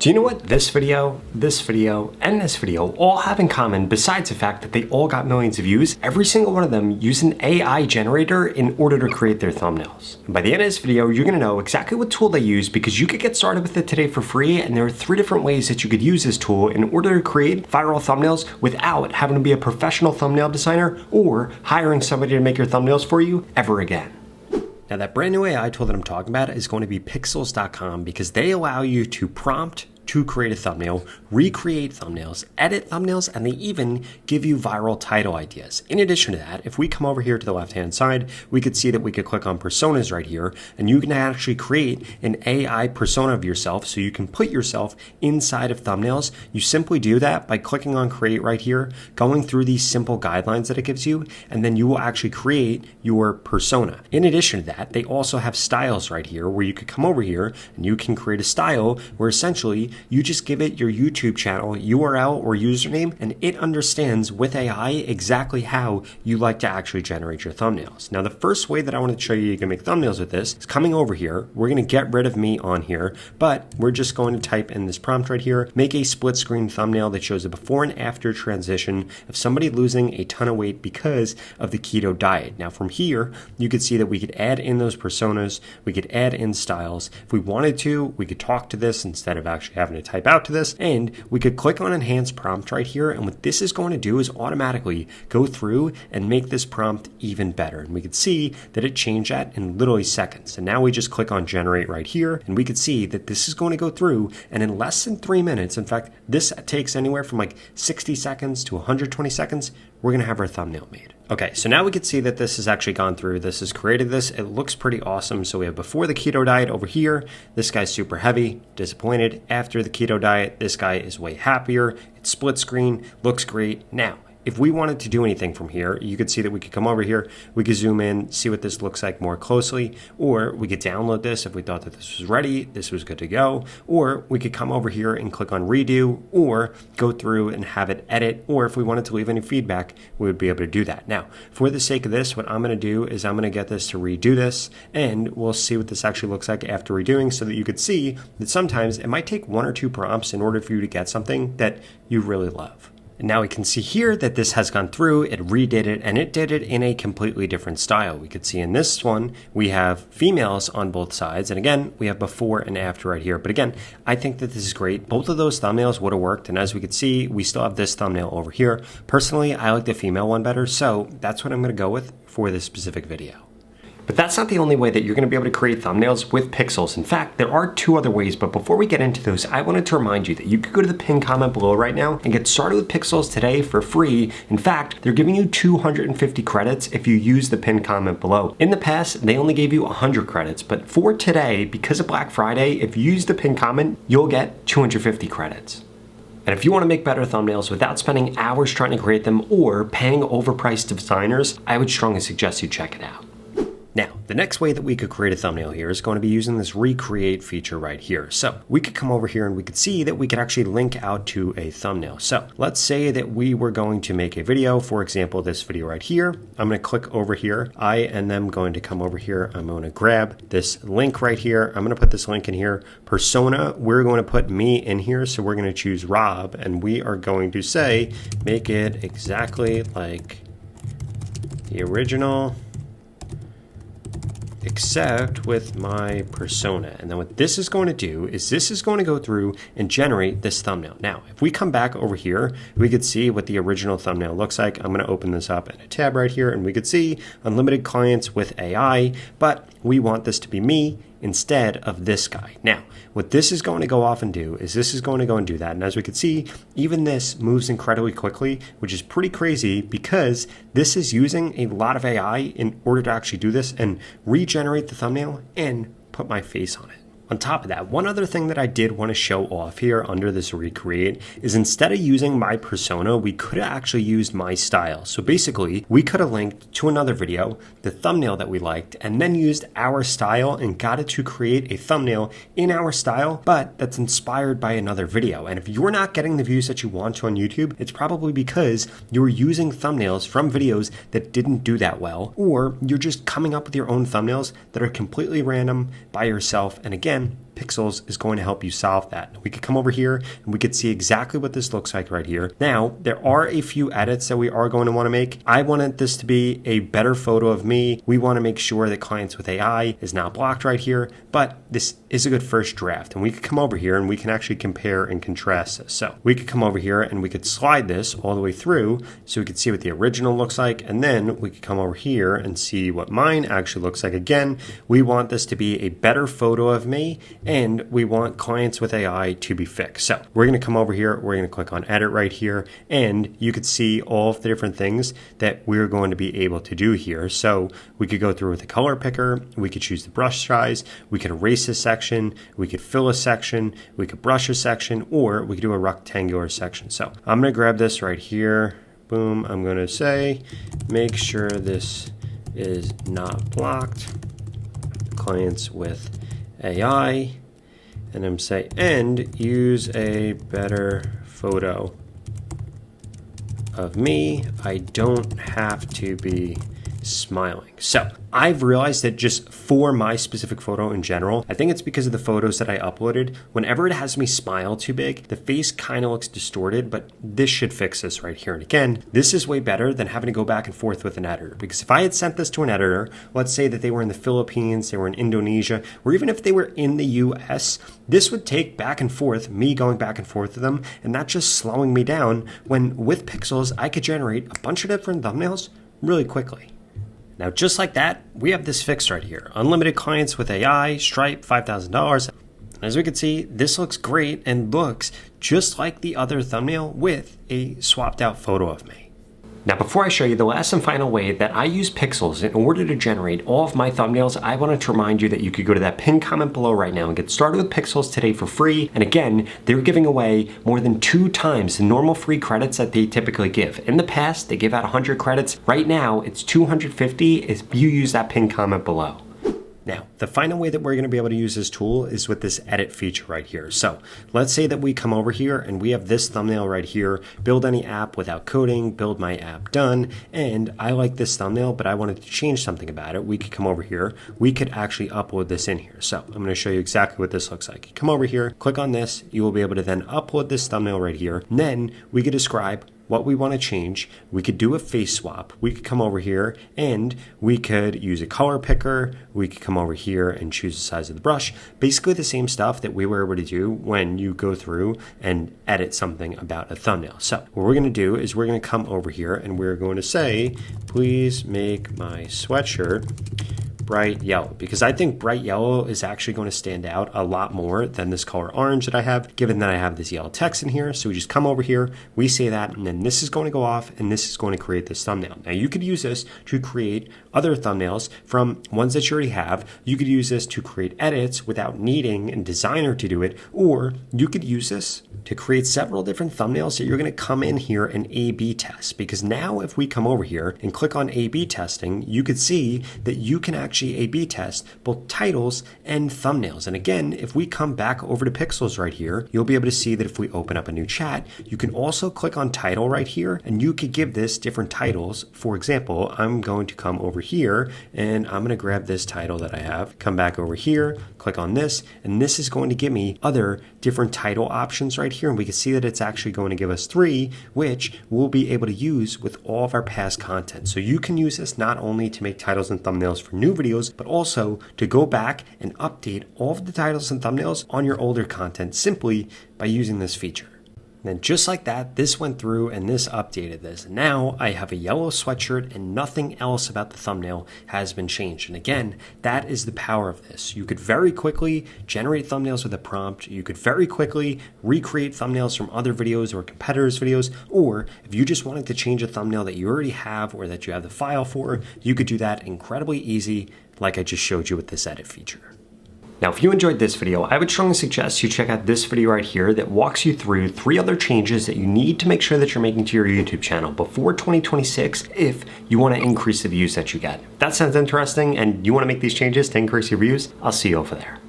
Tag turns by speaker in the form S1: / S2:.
S1: Do you know what this video, and this video all have in common besides the fact that they all got millions of views? Every single one of them used an AI generator in order to create their thumbnails. And by the end of this video, you're gonna know exactly what tool they use because you could get started with it today for free, and there are 3 different ways that you could use this tool in order to create viral thumbnails without having to be a professional thumbnail designer or hiring somebody to make your thumbnails for you ever again. Now that brand new AI tool that I'm talking about is going to be pixels.com because they allow you to prompt to create a thumbnail, recreate thumbnails, edit thumbnails, and they even give you viral title ideas. In addition to that, if we come over here to the left-hand side, we could see that we could click on personas right here, and you can actually create an AI persona of yourself so you can put yourself inside of thumbnails. You simply do that by clicking on create right here, going through these simple guidelines that it gives you, and then you will actually create your persona. In addition to that, they also have styles right here where you could come over here and you can create a style where essentially you just give it your YouTube channel URL or username, and it understands with AI exactly how you like to actually generate your thumbnails. Now, the first way that I want to show you can make thumbnails with this is coming over here. We're going to get rid of me on here, but we're just going to type in this prompt right here, make a split screen thumbnail that shows a before and after transition of somebody losing a ton of weight because of the keto diet. Now, from here, you could see that we could add in those personas, we could add in styles. If we wanted to, we could talk to this instead of actually having to type out to this, and we could click on enhance prompt right here, and what this is going to do is automatically go through and make this prompt even better. And we could see that it changed that in literally seconds. And now we just click on generate right here, and we could see that this is going to go through, and in less than 3 minutes, in fact this takes anywhere from like 60 seconds to 120 seconds, we're going to have our thumbnail made. Okay, so now we can see that this has actually gone through. This has created this. It looks pretty awesome. So we have before the keto diet over here. This guy's super heavy, disappointed. After the keto diet, this guy is way happier. It's split screen, looks great. Now, if we wanted to do anything from here, you could see that we could come over here, we could zoom in, see what this looks like more closely, or we could download this if we thought that this was ready, this was good to go, or we could come over here and click on redo, or go through and have it edit, or if we wanted to leave any feedback, we would be able to do that. Now, for the sake of this, what I'm going to do is I'm going to get this to redo this, and we'll see what this actually looks like after redoing so that you could see that sometimes it might take 1 or 2 prompts in order for you to get something that you really love. And now we can see here that this has gone through, it redid it, and it did it in a completely different style. We could see in this one, we have females on both sides. And again, we have before and after right here. But again, I think that this is great. Both of those thumbnails would have worked. And as we could see, we still have this thumbnail over here. Personally, I like the female one better. So that's what I'm going to go with for this specific video. But that's not the only way that you're going to be able to create thumbnails with Pixels. In fact, there are 2 other ways, but before we get into those, I wanted to remind you that you could go to the pinned comment below right now and get started with Pixels today for free. In fact, they're giving you 250 credits if you use the pinned comment below. In the past, they only gave you 100 credits, but for today, because of Black Friday, if you use the pinned comment, you'll get 250 credits. And if you want to make better thumbnails without spending hours trying to create them or paying overpriced designers, I would strongly suggest you check it out. Now, the next way that we could create a thumbnail here is going to be using this recreate feature right here. So we could come over here and we could see that we could actually link out to a thumbnail. So let's say that we were going to make a video, for example, this video right here. I'm going to click over here. I am then going to come over here. I'm going to grab this link right here. I'm going to put this link in here. Persona, we're going to put me in here. So we're going to choose Rob, and we are going to say, make it exactly like the original, except with my persona. And then what this is going to do is this is going to go through and generate this thumbnail. Now, if we come back over here, we could see what the original thumbnail looks like. I'm going to open this up in a tab right here, and we could see unlimited clients with AI, but we want this to be me instead of this guy. Now, what this is going to go off and do is this is going to go and do that. And as we can see, even this moves incredibly quickly, which is pretty crazy because this is using a lot of AI in order to actually do this and regenerate the thumbnail and put my face on it. On top of that, one other thing that I did want to show off here under this recreate is instead of using my persona, we could have actually used my style. So basically, we could have linked to another video, the thumbnail that we liked, and then used our style and got it to create a thumbnail in our style, but that's inspired by another video. And if you're not getting the views that you want to on YouTube, it's probably because you're using thumbnails from videos that didn't do that well, or you're just coming up with your own thumbnails that are completely random by yourself. And again, Pixels is going to help you solve that. We could come over here and we could see exactly what this looks like right here. Now, there are a few edits that we are going to want to make. I wanted this to be a better photo of me. We want to make sure that clients with AI is not blocked right here, but this is a good first draft. And we could come over here and we can actually compare and contrast this. So we could come over here and we could slide this all the way through so we could see what the original looks like. And then we could come over here and see what mine actually looks like. Again, we want this to be a better photo of me, and we want clients with AI to be fixed. So we're going to come over here, we're going to click on edit right here, and you could see all of the different things that we're going to be able to do here. So we could go through with the color picker, we could choose the brush size, we could erase a section, we could fill a section, we could brush a section, or we could do a rectangular section. So I'm going to grab this right here. Boom. I'm going to say, make sure this is not blocked. Clients with AI. And I'm saying, and use a better photo of me. I don't have to be smiling. So I've realized that just for my specific photo in general, I think it's because of the photos that I uploaded. Whenever it has me smile too big, the face kind of looks distorted, but this should fix this right here. And again, this is way better than having to go back and forth with an editor, because if I had sent this to an editor, let's say that they were in the Philippines, they were in Indonesia, or even if they were in the US, this would take back and forth, me going back and forth with them, and not just slowing me down, when with Pixels, I could generate a bunch of different thumbnails really quickly. Now, just like that, we have this fixed right here. Unlimited clients with AI, Stripe, $5,000. As we can see, this looks great and looks just like the other thumbnail with a swapped out photo of me. Now, before I show you the last and final way that I use Pixels in order to generate all of my thumbnails, I wanted to remind you that you could go to that pinned comment below right now and get started with Pixels today for free. And again, they're giving away more than 2 times the normal free credits that they typically give. In the past, they give out 100 credits. Right now, it's 250 if you use that pinned comment below. Now, the final way that we're going to be able to use this tool is with this edit feature right here. So let's say that we come over here and we have this thumbnail right here, build any app without coding, build my app done. And I like this thumbnail, but I wanted to change something about it. We could come over here. We could actually upload this in here. So I'm going to show you exactly what this looks like. Come over here, click on this. You will be able to then upload this thumbnail right here. And then we could describe what we want to change. We could do a face swap. We could come over here and we could use a color picker. We could come over here and choose the size of the brush. Basically the same stuff that we were able to do when you go through and edit something about a thumbnail. So what we're going to do is we're going to come over here and we're going to say, please make my sweatshirt bright yellow, because I think bright yellow is actually going to stand out a lot more than this color orange that I have, given that I have this yellow text in here. So we just come over here, we say that, and then this is going to go off and this is going to create this thumbnail. Now you could use this to create other thumbnails from ones that you already have. You could use this to create edits without needing a designer to do it, or you could use this to create several different thumbnails that you're going to come in here and A/B test. Because now if we come over here and click on A/B testing, you could see that you can actually A/B test both titles and thumbnails. And again, if we come back over to Pixels right here, you'll be able to see that if we open up a new chat, you can also click on title right here and you could give this different titles. For example, I'm going to come over here and I'm going to grab this title that I have, come back over here, click on this, and this is going to give me other different title options right here. And we can see that it's actually going to give us 3, which we'll be able to use with all of our past content. So you can use this not only to make titles and thumbnails for new videos, but also to go back and update all of the titles and thumbnails on your older content simply by using this feature. And then just like that, this went through and this updated this. Now I have a yellow sweatshirt and nothing else about the thumbnail has been changed. And again, that is the power of this. You could very quickly generate thumbnails with a prompt. You could very quickly recreate thumbnails from other videos or competitors' videos. Or if you just wanted to change a thumbnail that you already have or that you have the file for, you could do that incredibly easy, like I just showed you with this edit feature. Now, if you enjoyed this video, I would strongly suggest you check out this video right here that walks you through 3 other changes that you need to make sure that you're making to your YouTube channel before 2026 if you want to increase the views that you get. If that sounds interesting and you want to make these changes to increase your views, I'll see you over there.